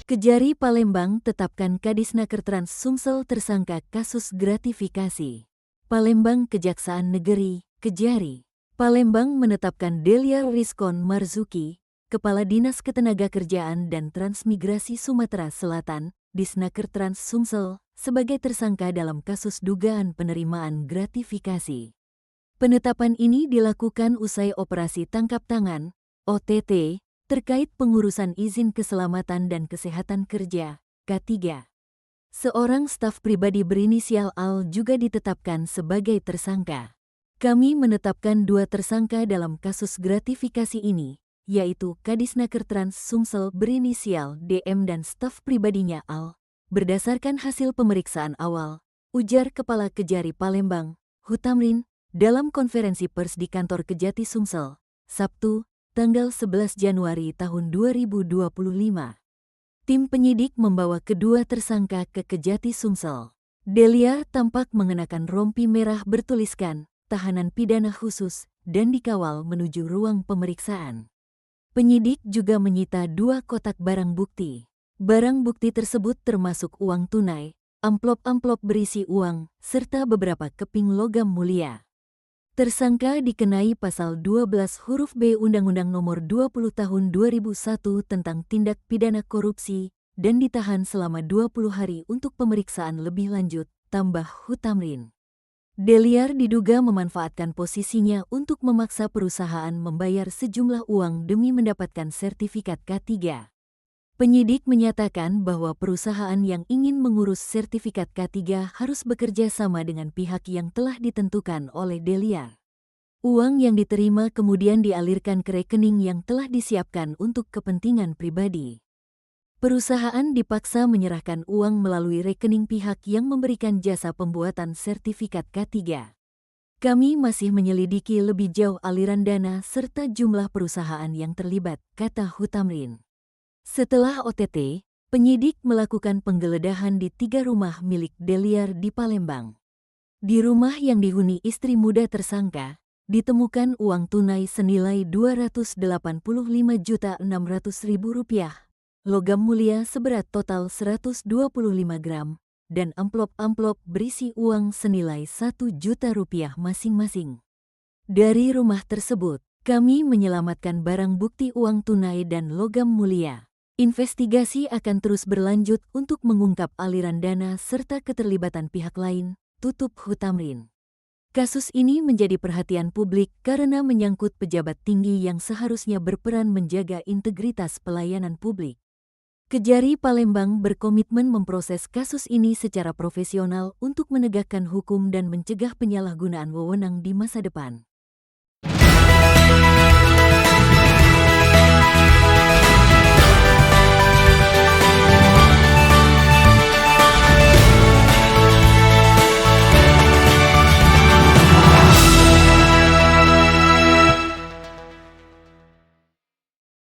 Kejari Palembang tetapkan Kadisnaker Trans Sumsel tersangka kasus gratifikasi. Palembang Kejaksaan Negeri, Kejari. Palembang menetapkan Delia Rizkon Marzuki, Kepala Dinas Ketenagakerjaan dan Transmigrasi Sumatera Selatan, Disnaker Trans Sumsel, sebagai tersangka dalam kasus dugaan penerimaan gratifikasi. Penetapan ini dilakukan usai operasi tangkap tangan, OTT, terkait pengurusan izin keselamatan dan kesehatan kerja, K3. Seorang staf pribadi berinisial Al juga ditetapkan sebagai tersangka. Kami menetapkan 2 tersangka dalam kasus gratifikasi ini, yaitu Kadisnaker Trans Sumsel berinisial DM dan staf pribadinya Al, berdasarkan hasil pemeriksaan awal, ujar Kepala Kejari Palembang, Hutamrin, dalam konferensi pers di kantor Kejati Sumsel, Sabtu, tanggal 11 Januari tahun 2025. Tim penyidik membawa kedua tersangka ke Kejati Sumsel. Delia tampak mengenakan rompi merah bertuliskan tahanan pidana khusus dan dikawal menuju ruang pemeriksaan. Penyidik juga menyita 2 kotak barang bukti. Barang bukti tersebut termasuk uang tunai, amplop-amplop berisi uang, serta beberapa keping logam mulia. Tersangka dikenai pasal 12 huruf B Undang-Undang Nomor 20 Tahun 2001 tentang tindak pidana korupsi dan ditahan selama 20 hari untuk pemeriksaan lebih lanjut, tambah Hutamrin. Deliar diduga memanfaatkan posisinya untuk memaksa perusahaan membayar sejumlah uang demi mendapatkan sertifikat K3. Penyidik menyatakan bahwa perusahaan yang ingin mengurus sertifikat K3 harus bekerja sama dengan pihak yang telah ditentukan oleh Delia. Uang yang diterima kemudian dialirkan ke rekening yang telah disiapkan untuk kepentingan pribadi. Perusahaan dipaksa menyerahkan uang melalui rekening pihak yang memberikan jasa pembuatan sertifikat K3. Kami masih menyelidiki lebih jauh aliran dana serta jumlah perusahaan yang terlibat, kata Hutamrin. Setelah OTT, penyidik melakukan penggeledahan di 3 rumah milik Deliar di Palembang. Di rumah yang dihuni istri muda tersangka, ditemukan uang tunai senilai Rp285.600.000, logam mulia seberat total 125 gram, dan amplop-amplop berisi uang senilai Rp1 juta masing-masing. Dari rumah tersebut, kami menyelamatkan barang bukti uang tunai dan logam mulia. Investigasi akan terus berlanjut untuk mengungkap aliran dana serta keterlibatan pihak lain, tutup Hutamrin. Kasus ini menjadi perhatian publik karena menyangkut pejabat tinggi yang seharusnya berperan menjaga integritas pelayanan publik. Kejari Palembang berkomitmen memproses kasus ini secara profesional untuk menegakkan hukum dan mencegah penyalahgunaan wewenang di masa depan.